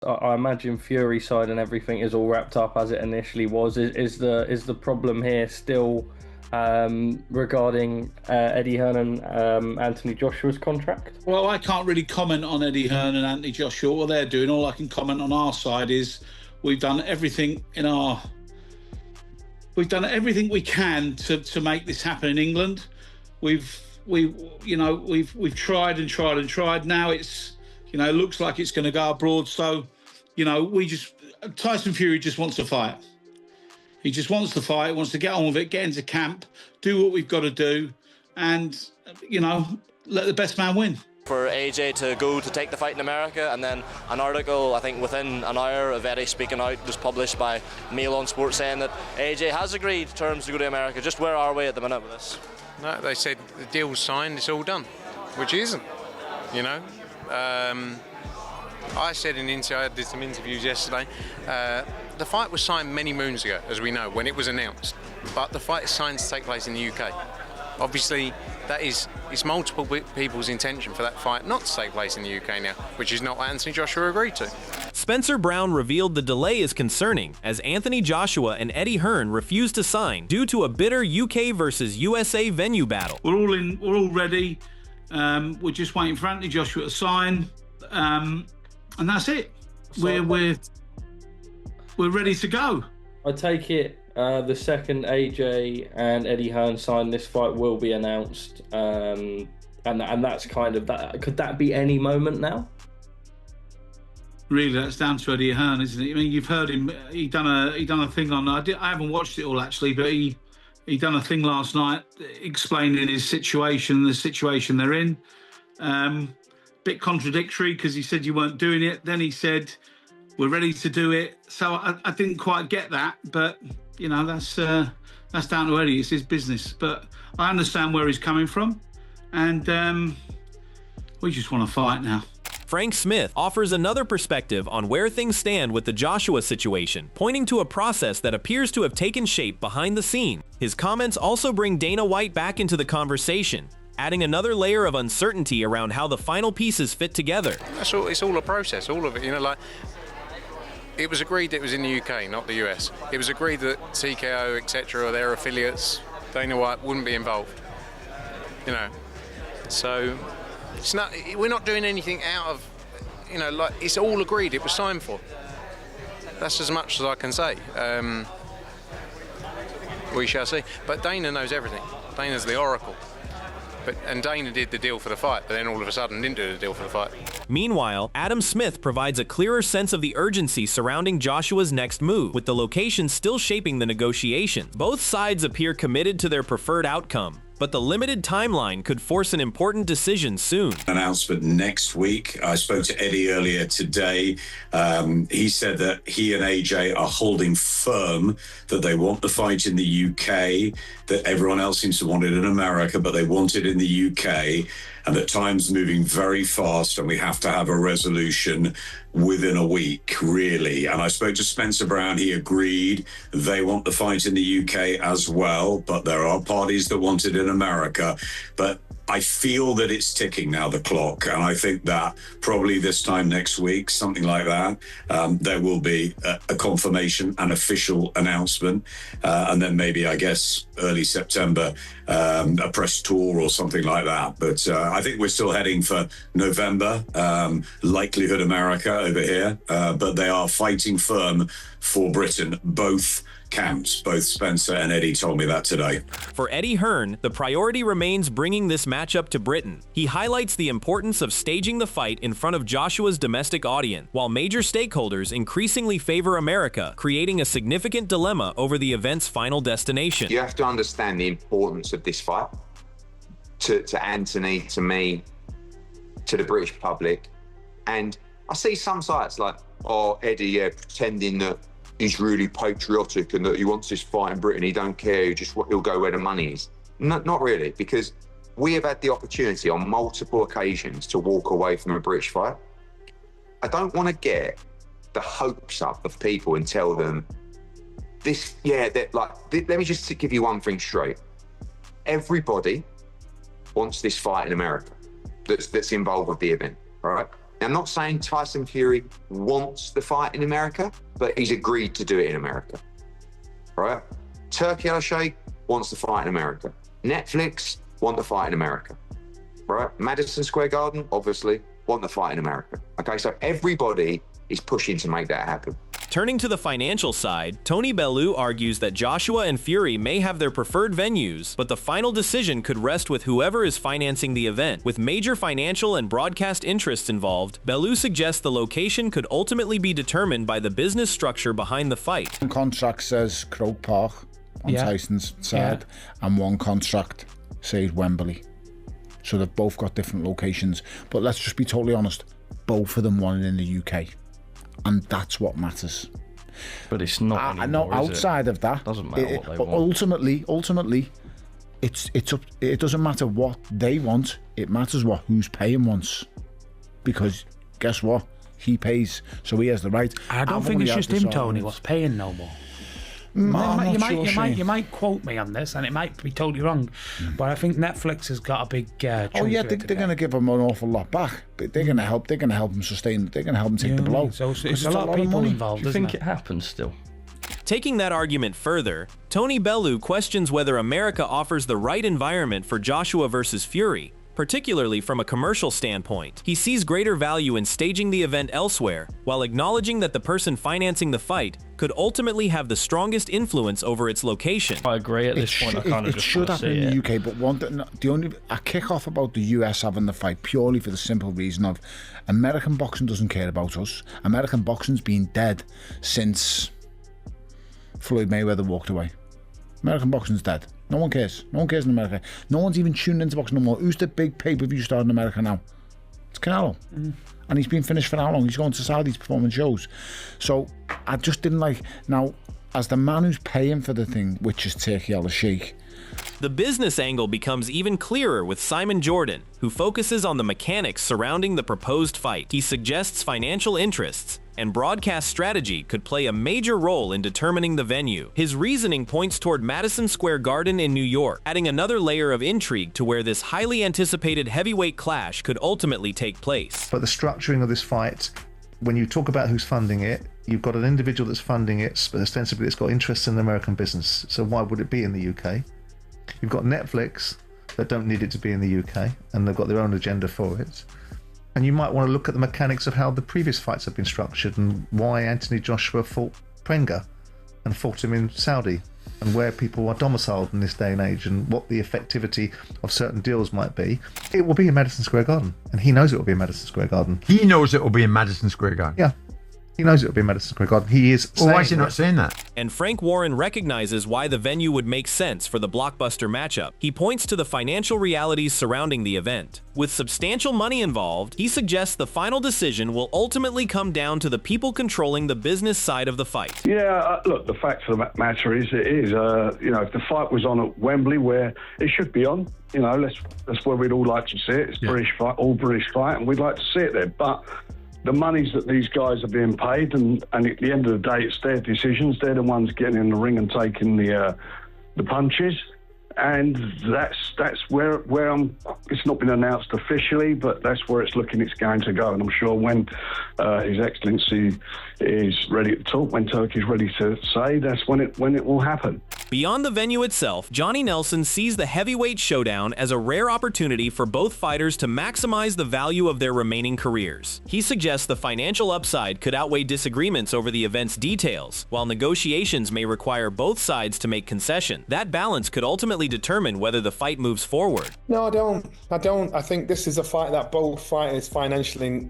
I imagine Fury side and everything is all wrapped up as it initially was. Is the problem here still regarding Eddie Hearn and Anthony Joshua's contract? Well, I can't really comment on Eddie Hearn and Anthony Joshua, what they're doing. All I can comment on our side is we've done everything we can to make this happen in England. We've tried and tried and tried. Now it's, it looks like it's going to go abroad. So, Tyson Fury just wants to fight. He just wants to fight, wants to get on with it, get into camp, do what we've got to do, and, let the best man win. For AJ to go to take the fight in America, and then an article, I think within an hour of Eddie speaking out, was published by Mail on Sport saying that AJ has agreed terms to go to America. Just where are we at the minute with this? No, they said the deal's signed, it's all done, which isn't, I said I did some interviews yesterday, the fight was signed many moons ago, as we know, when it was announced, but the fight is signed to take place in the UK. Obviously, it's multiple people's intention for that fight not to take place in the UK now, which is not what Anthony Joshua agreed to. Spencer Brown revealed the delay is concerning, as Anthony Joshua and Eddie Hearn refused to sign due to a bitter UK versus USA venue battle. We're all ready. We're just waiting for Anthony Joshua to sign, and that's it. We're ready to go. I take it the second AJ and Eddie Hearn sign, this fight will be announced, and that's kind of that. Could that be any moment now? Really, that's down to Eddie Hearn, isn't it? I mean, you've heard him. He done a thing on. I haven't watched it all actually, but he done a thing last night explaining his situation, the situation they're in. Bit contradictory because he said you weren't doing it. Then he said we're ready to do it. So I didn't quite get that, but that's down to Eddie. It's his business. But I understand where he's coming from, and we just want to fight now. Frank Smith offers another perspective on where things stand with the Joshua situation, pointing to a process that appears to have taken shape behind the scene. His comments also bring Dana White back into the conversation, adding another layer of uncertainty around how the final pieces fit together. It's all a process, all of it. It was agreed it was in the UK, not the US. It was agreed that TKO, etc., or their affiliates, Dana White wouldn't be involved. So we're not doing anything out of, it's all agreed, it was signed for. That's as much as I can say. We shall see. But Dana knows everything. Dana's the oracle. And Dana did the deal for the fight, but then all of a sudden didn't do the deal for the fight. Meanwhile, Adam Smith provides a clearer sense of the urgency surrounding Joshua's next move, with the location still shaping the negotiation. Both sides appear committed to their preferred outcome, but the limited timeline could force an important decision soon. Announcement next week. I spoke to Eddie earlier today. He said that he and AJ are holding firm that they want the fight in the UK, that everyone else seems to want it in America, but they want it in the UK, and that time's moving very fast and we have to have a resolution within a week, really. And I spoke to Spencer Brown. He agreed they want the fight in the UK as well, but there are parties that want it in America. But I feel that it's ticking now, the clock, and I think that probably this time next week, something like that, there will be a confirmation, an official announcement, and then maybe, I guess, early September, a press tour or something like that. But I think we're still heading for November, likelihood America over here, but they are fighting firm for Britain, both camps. Both Spencer and Eddie told me that today. For Eddie Hearn, the priority remains bringing this matchup to Britain. He highlights the importance of staging the fight in front of Joshua's domestic audience, while major stakeholders increasingly favor America, creating a significant dilemma over the event's final destination. You have to understand the importance of this fight to Anthony, to me, to the British public. And I see some sites like, Eddie, pretending that he's really patriotic and that he wants this fight in Britain. He don't care. He'll go where the money is. Not really, because we have had the opportunity on multiple occasions to walk away from a British fight. I don't want to get the hopes up of people and tell them this. Let me just give you one thing straight. Everybody wants this fight in America that's involved with the event, all right? I'm not saying Tyson Fury wants the fight in America, but he's agreed to do it in America, right? Turkey Al-Sheikh wants the fight in America. Netflix want the fight in America, right? Madison Square Garden, obviously, want the fight in America. Okay, so everybody is pushing to make that happen. Turning to the financial side, Tony Bellew argues that Joshua and Fury may have their preferred venues, but the final decision could rest with whoever is financing the event. With major financial and broadcast interests involved, Bellew suggests the location could ultimately be determined by the business structure behind the fight. One contract says Croke Park on Tyson's side, and one contract says Wembley. So they've both got different locations. But let's just be totally honest, both of them want it in the UK. And that's what matters. But it's not anymore, no, outside of that, doesn't matter what they want. Ultimately, it's up. It doesn't matter what they want. It matters what who's paying wants, because guess what? He pays, so he has the right. I don't think it's just him, Tony, what's paying no more. You might quote me on this, and it might be totally wrong, but I think Netflix has got a big. They're going to give him an awful lot back. But they're going to help. They're going to help him sustain. They're going to help him take the blow. So it's a lot of people involved. Do you think it happens still? Taking that argument further, Tony Bellew questions whether America offers the right environment for Joshua versus Fury, particularly from a commercial standpoint. He sees greater value in staging the event elsewhere, while acknowledging that the person financing the fight could ultimately have the strongest influence over its location. I agree at this point. It should happen in the UK, but I kick off about the US having the fight purely for the simple reason of American boxing doesn't care about us. American boxing's been dead since Floyd Mayweather walked away. American boxing's dead. No one cares. No one cares in America. No one's even tuning into boxing no more. Who's the big pay-per-view star in America now? It's Canelo. And he's been finished for how long? He's going to Saudi performing shows. So I just didn't like... Now, as the man who's paying for the thing, which is Turkey Al-Sheikh, the business angle becomes even clearer with Simon Jordan, who focuses on the mechanics surrounding the proposed fight. He suggests financial interests and broadcast strategy could play a major role in determining the venue. His reasoning points toward Madison Square Garden in New York, adding another layer of intrigue to where this highly anticipated heavyweight clash could ultimately take place. But the structuring of this fight, when you talk about who's funding it, you've got an individual that's funding it, but ostensibly it's got interest in the American business. So why would it be in the UK? You've got Netflix that don't need it to be in the UK, and they've got their own agenda for it. And you might want to look at the mechanics of how the previous fights have been structured and why Anthony Joshua fought Prenga and fought him in Saudi, and where people are domiciled in this day and age, and what the effectivity of certain deals might be. It will be in Madison Square Garden, and he knows it will be in Madison Square Garden. He knows it will be in Madison Square Garden. Yeah. He knows it will be Madison Square Garden. He is. Well, why is he not saying that? And Frank Warren recognizes why the venue would make sense for the blockbuster matchup. He points to the financial realities surrounding the event. With substantial money involved, he suggests the final decision will ultimately come down to the people controlling the business side of the fight. Yeah, look, the fact of the matter is, if the fight was on at Wembley, where it should be on, that's where we'd all like to see it. It's British fight, all British fight, and we'd like to see it there. But the monies that these guys are being paid, and at the end of the day, it's their decisions. They're the ones getting in the ring and taking the punches, and that's where I'm. It's not been announced officially, but that's where it's looking. It's going to go, and I'm sure when His Excellency is ready to talk, when Turkey's ready to say, that's when it will happen. Beyond the venue itself, Johnny Nelson sees the heavyweight showdown as a rare opportunity for both fighters to maximize the value of their remaining careers. He suggests the financial upside could outweigh disagreements over the event's details, while negotiations may require both sides to make concession. That balance could ultimately determine whether the fight moves forward. No, I don't. I think this is a fight that both fighters financially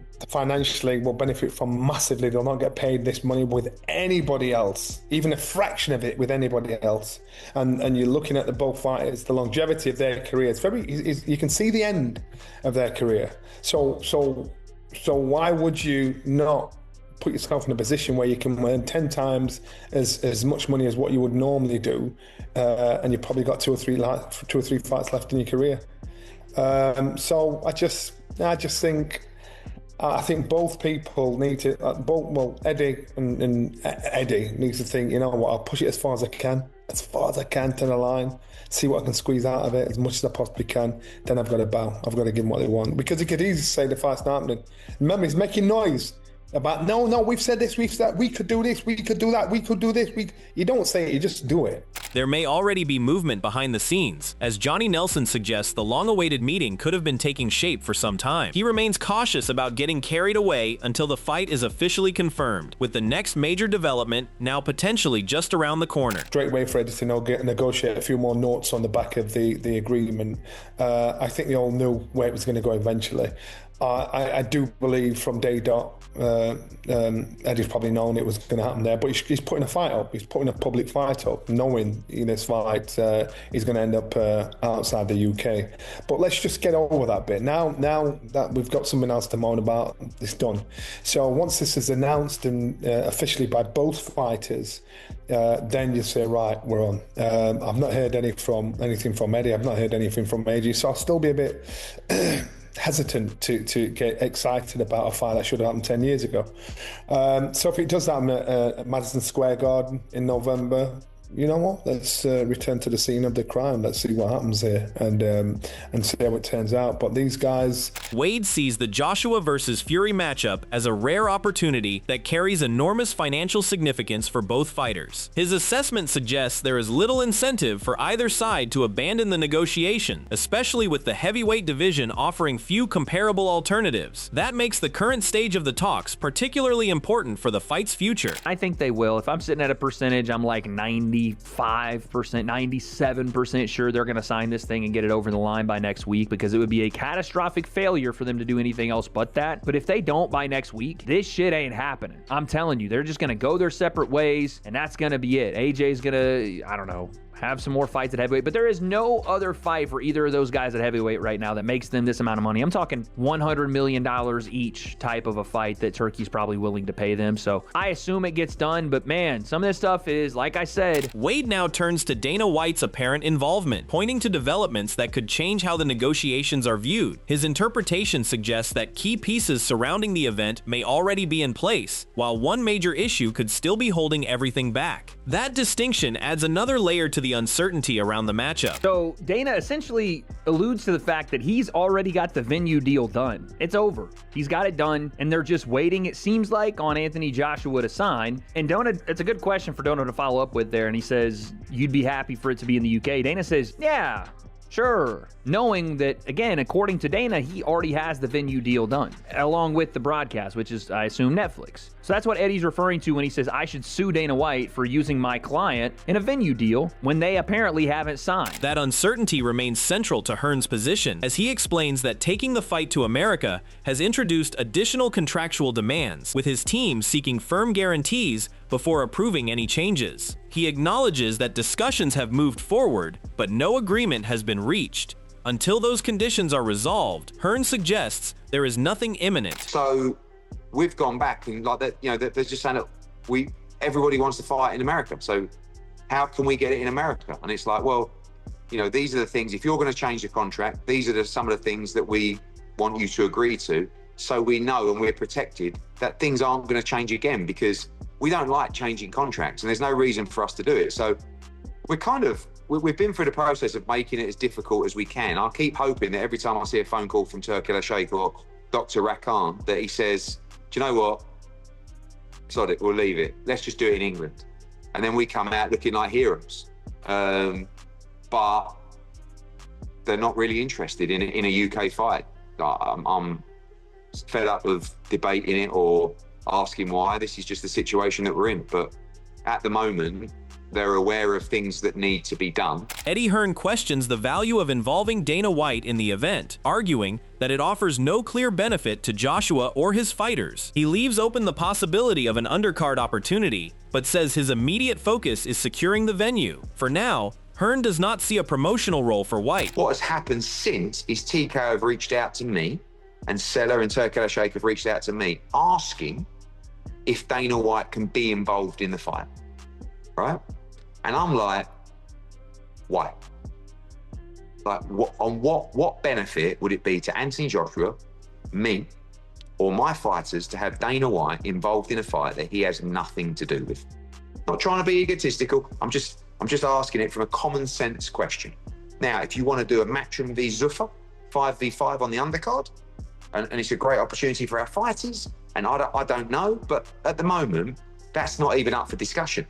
will benefit from massively. They'll not get paid this money with anybody else, even a fraction of it with anybody else. And you're looking at the both fighters, the longevity of their career. You can see the end of their career. So why would you not put yourself in a position where you can earn 10 times as much money as what you would normally do, and you've probably got two or three fights left in your career? So I think both people need to, Eddie and Eddie needs to think, you know what, I'll push it as far as I can. as far as I can to the line, see what I can squeeze out of it as much as I possibly can. Then I've got to bow. I've got to give them what they want, because he could easily say the fight's not happening. Remember, he's making noise about no, we've said this, we've said that, we could do this, we could do that, we could do this. You don't say it, you just do it. There may already be movement behind the scenes, as Johnny Nelson suggests the long-awaited meeting could have been taking shape for some time. He remains cautious about getting carried away until the fight is officially confirmed, with the next major development now potentially just around the corner. Great way for Eddie to negotiate a few more notes on the back of the agreement. I think they all knew where it was going to go eventually. I do believe from day dot, Eddie's probably known it was going to happen there, but he's putting a fight up. He's putting a public fight up, knowing in this fight he's going to end up outside the UK. But let's just get over that bit. Now that we've got something else to moan about, it's done. So once this is announced and officially by both fighters, then you say, right, we're on. I've not heard anything from Eddie. I've not heard anything from AJ, so I'll still be a bit hesitant to get excited about a fight that should have happened 10 years ago. So if it does happen at Madison Square Garden in November, you know what? Let's return to the scene of the crime. Let's see what happens here and see how it turns out. But these guys... Wade sees the Joshua versus Fury matchup as a rare opportunity that carries enormous financial significance for both fighters. His assessment suggests there is little incentive for either side to abandon the negotiation, especially with the heavyweight division offering few comparable alternatives. That makes the current stage of the talks particularly important for the fight's future. I think they will. If I'm sitting at a percentage, I'm like 95%, 97% sure they're going to sign this thing and get it over the line by next week, because it would be a catastrophic failure for them to do anything else but that. But if they don't by next week, this shit ain't happening. I'm telling you, they're just going to go their separate ways, and that's going to be it. AJ's going to, I don't know, have some more fights at heavyweight, but there is no other fight for either of those guys at heavyweight right now that makes them this amount of money. I'm talking $100 million each type of a fight that Turkey's probably willing to pay them. So I assume it gets done, but man, some of this stuff is, like I said. Wade now turns to Dana White's apparent involvement, pointing to developments that could change how the negotiations are viewed. His interpretation suggests that key pieces surrounding the event may already be in place, while one major issue could still be holding everything back. That distinction adds another layer to the uncertainty around the matchup. So Dana essentially alludes to the fact that he's already got the venue deal done. It's over. He's got it done, and they're just waiting, it seems like, on Anthony Joshua to sign. And Dona, it's a good question for Dona to follow up with there, and he says, you'd be happy for it to be in the UK. Dana says, yeah, sure. Knowing that, again, according to Dana, he already has the venue deal done, along with the broadcast, which is, I assume, Netflix. So that's what Eddie's referring to when he says, I should sue Dana White for using my client in a venue deal when they apparently haven't signed. That uncertainty remains central to Hearn's position, as he explains that taking the fight to America has introduced additional contractual demands, with his team seeking firm guarantees before approving any changes. He acknowledges that discussions have moved forward, but no agreement has been reached. Until those conditions are resolved, Hearn suggests there is nothing imminent. So we've gone back and like that, you know, they're just saying that everybody wants to fight in America. So how can we get it in America? And it's like, well, you know, these are the things, if you're going to change the contract, these are some of the things that we want you to agree to. So we know and we're protected that things aren't going to change again, because we don't like changing contracts and there's no reason for us to do it. So we've been through the process of making it as difficult as we can. I keep hoping that every time I see a phone call from Turkey Sheikh or Dr. Rakan, that he says, do you know what? Sod it, we'll leave it. Let's just do it in England. And then we come out looking like heroes. But they're not really interested in a UK fight. I'm fed up of debating it or asking why. This is just the situation that we're in. But at the moment, they're aware of things that need to be done. Eddie Hearn questions the value of involving Dana White in the event, arguing that it offers no clear benefit to Joshua or his fighters. He leaves open the possibility of an undercard opportunity, but says his immediate focus is securing the venue. For now, Hearn does not see a promotional role for White. What has happened since is TKO have reached out to me, and Seller and Turkey Sheikh have reached out to me, asking if Dana White can be involved in the fight, right? And I'm like, why? Like, what benefit would it be to Anthony Joshua, me, or my fighters to have Dana White involved in a fight that he has nothing to do with? Not trying to be egotistical. I'm just I'm just asking it from a common sense question. Now, if you want to do a Matchroom v Zuffa, 5v5 on the undercard, and it's a great opportunity for our fighters, and I don't know, but at the moment, that's not even up for discussion.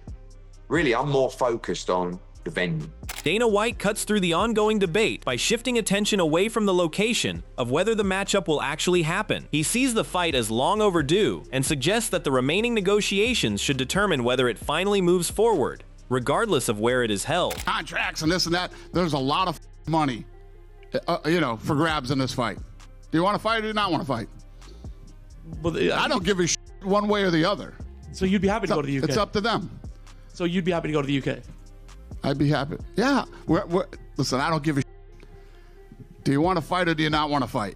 Really, I'm more focused on the venue. Dana White cuts through the ongoing debate by shifting attention away from the location of whether the matchup will actually happen. He sees the fight as long overdue and suggests that the remaining negotiations should determine whether it finally moves forward, regardless of where it is held. Contracts and this and that, there's a lot of money, for grabs in this fight. Do you want to fight or do you not want to fight? Well, I don't give a shit one way or the other. So you'd be happy to go to the UK? It's up to them. So you'd be happy to go to the UK? I'd be happy. Yeah. Listen, I don't give a shit. Do you want to fight or do you not want to fight?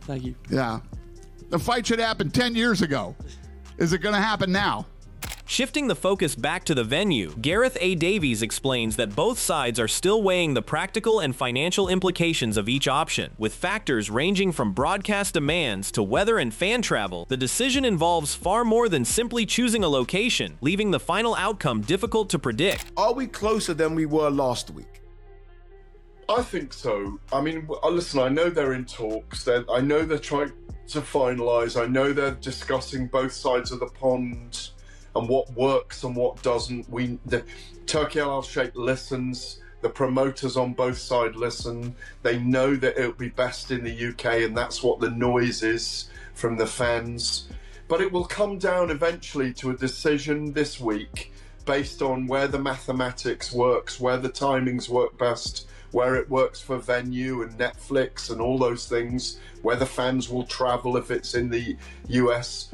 Thank you. Yeah. The fight should happen 10 years ago. Is it going to happen now? Shifting the focus back to the venue, Gareth A. Davies explains that both sides are still weighing the practical and financial implications of each option. With factors ranging from broadcast demands to weather and fan travel, the decision involves far more than simply choosing a location, leaving the final outcome difficult to predict. Are we closer than we were last week? I think so. I mean, listen, I know they're in talks. I know they're trying to finalise. I know they're discussing both sides of the pond and what works and what doesn't. The Turkey Al-Sheikh listens. The promoters on both sides listen. They know that it'll be best in the UK, and that's what the noise is from the fans. But it will come down eventually to a decision this week based on where the mathematics works, where the timings work best, where it works for venue and Netflix and all those things, where the fans will travel if it's in the US.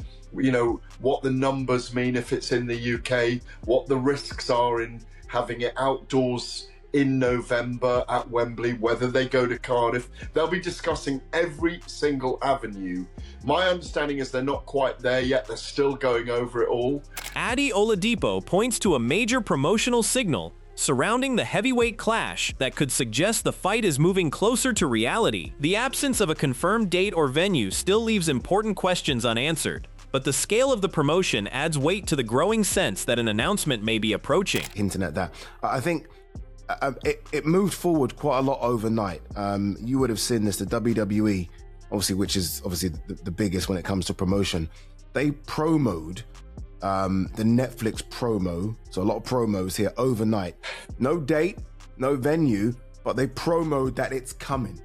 What the numbers mean if it's in the UK, what the risks are in having it outdoors in November at Wembley, whether they go to Cardiff. They'll be discussing every single avenue. My understanding is they're not quite there yet. They're still going over it all. Adi Oladipo points to a major promotional signal surrounding the heavyweight clash that could suggest the fight is moving closer to reality. The absence of a confirmed date or venue still leaves important questions unanswered, but the scale of the promotion adds weight to the growing sense that an announcement may be approaching. Hinting at that. I think it moved forward quite a lot overnight. You would have seen this, the WWE, obviously, which is obviously the biggest when it comes to promotion. They promoed the Netflix promo, so a lot of promos here overnight. No date, no venue, but they promoed that it's coming.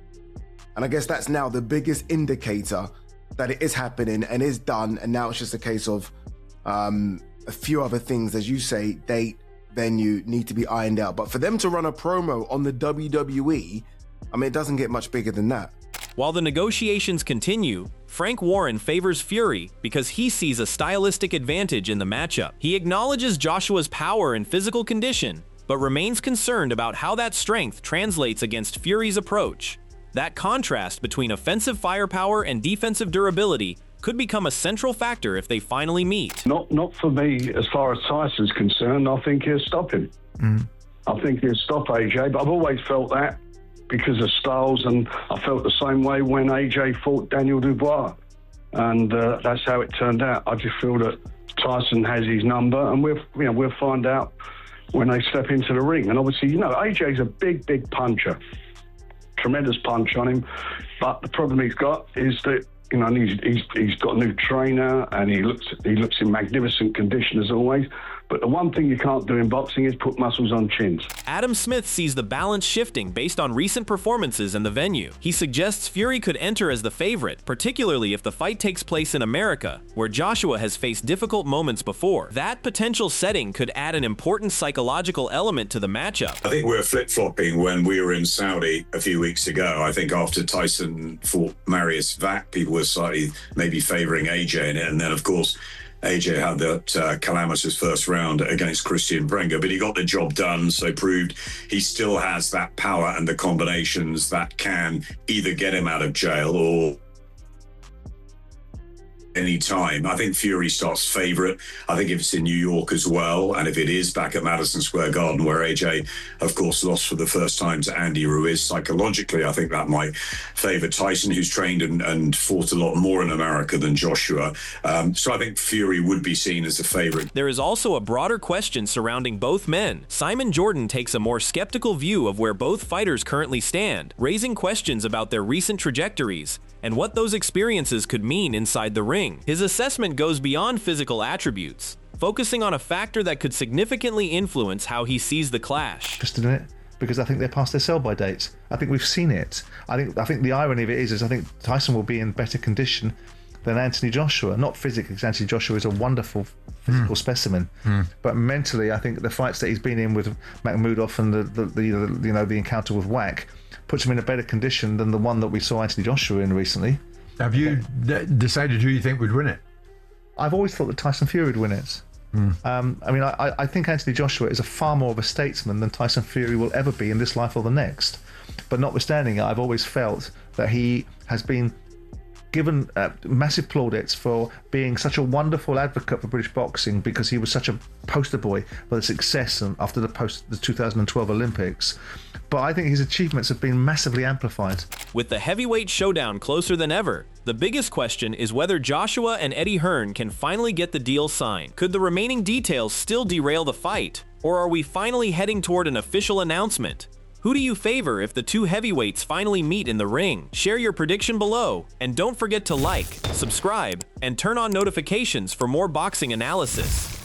And I guess that's now the biggest indicator that it is happening and is done, and now it's just a case of a few other things, as you say, date, venue, need to be ironed out. But for them to run a promo on the WWE, I mean, it doesn't get much bigger than that. While the negotiations continue, Frank Warren favors Fury because he sees a stylistic advantage in the matchup. He acknowledges Joshua's power and physical condition, but remains concerned about how that strength translates against Fury's approach. That contrast between offensive firepower and defensive durability could become a central factor if they finally meet. Not for me, as far as Tyson's concerned. I think he'll stop him. I think he'll stop AJ, but I've always felt that because of styles, and I felt the same way when AJ fought Daniel Dubois, and that's how it turned out. I just feel that Tyson has his number, and we'll find out when they step into the ring. And obviously, AJ's a big puncher. Tremendous punch on him, but the problem he's got is that he's got a new trainer and he looks in magnificent condition as always. But the one thing you can't do in boxing is put muscles on chins. Adam Smith sees the balance shifting based on recent performances in the venue. He suggests Fury could enter as the favorite, particularly if the fight takes place in America, where Joshua has faced difficult moments before. That potential setting could add an important psychological element to the matchup. I think we were flip-flopping when we were in Saudi a few weeks ago. I think after Tyson fought Marius Vac, people were slightly maybe favouring AJ in it, and then of course AJ had that calamitous first round against Christian Brenger, but he got the job done, so proved he still has that power and the combinations that can either get him out of jail or any time. I think Fury starts favourite. I think if it's in New York as well, and if it is back at Madison Square Garden, where AJ, of course, lost for the first time to Andy Ruiz, psychologically, I think that might favour Tyson, who's trained and fought a lot more in America than Joshua. So I think Fury would be seen as a favourite. There is also a broader question surrounding both men. Simon Jordan takes a more skeptical view of where both fighters currently stand, raising questions about their recent trajectories and what those experiences could mean inside the ring. His assessment goes beyond physical attributes, focusing on a factor that could significantly influence how he sees the clash. Interested in it because I think they're past their sell-by dates. I think we've seen it. I think the irony of it is I think Tyson will be in better condition than Anthony Joshua. Not physically, because Anthony Joshua is a wonderful physical specimen, but mentally, I think the fights that he's been in with Makhmudov and the encounter with Wack puts him in a better condition than the one that we saw Anthony Joshua in recently. Have you decided who you think would win it? I've always thought that Tyson Fury would win it. I think Anthony Joshua is a far more of a statesman than Tyson Fury will ever be in this life or the next. But notwithstanding it, I've always felt that he has been given massive plaudits for being such a wonderful advocate for British boxing, because he was such a poster boy for the success after the 2012 Olympics. But I think his achievements have been massively amplified. With the heavyweight showdown closer than ever, the biggest question is whether Joshua and Eddie Hearn can finally get the deal signed. Could the remaining details still derail the fight? Or are we finally heading toward an official announcement? Who do you favor if the two heavyweights finally meet in the ring? Share your prediction below, and don't forget to like, subscribe, and turn on notifications for more boxing analysis.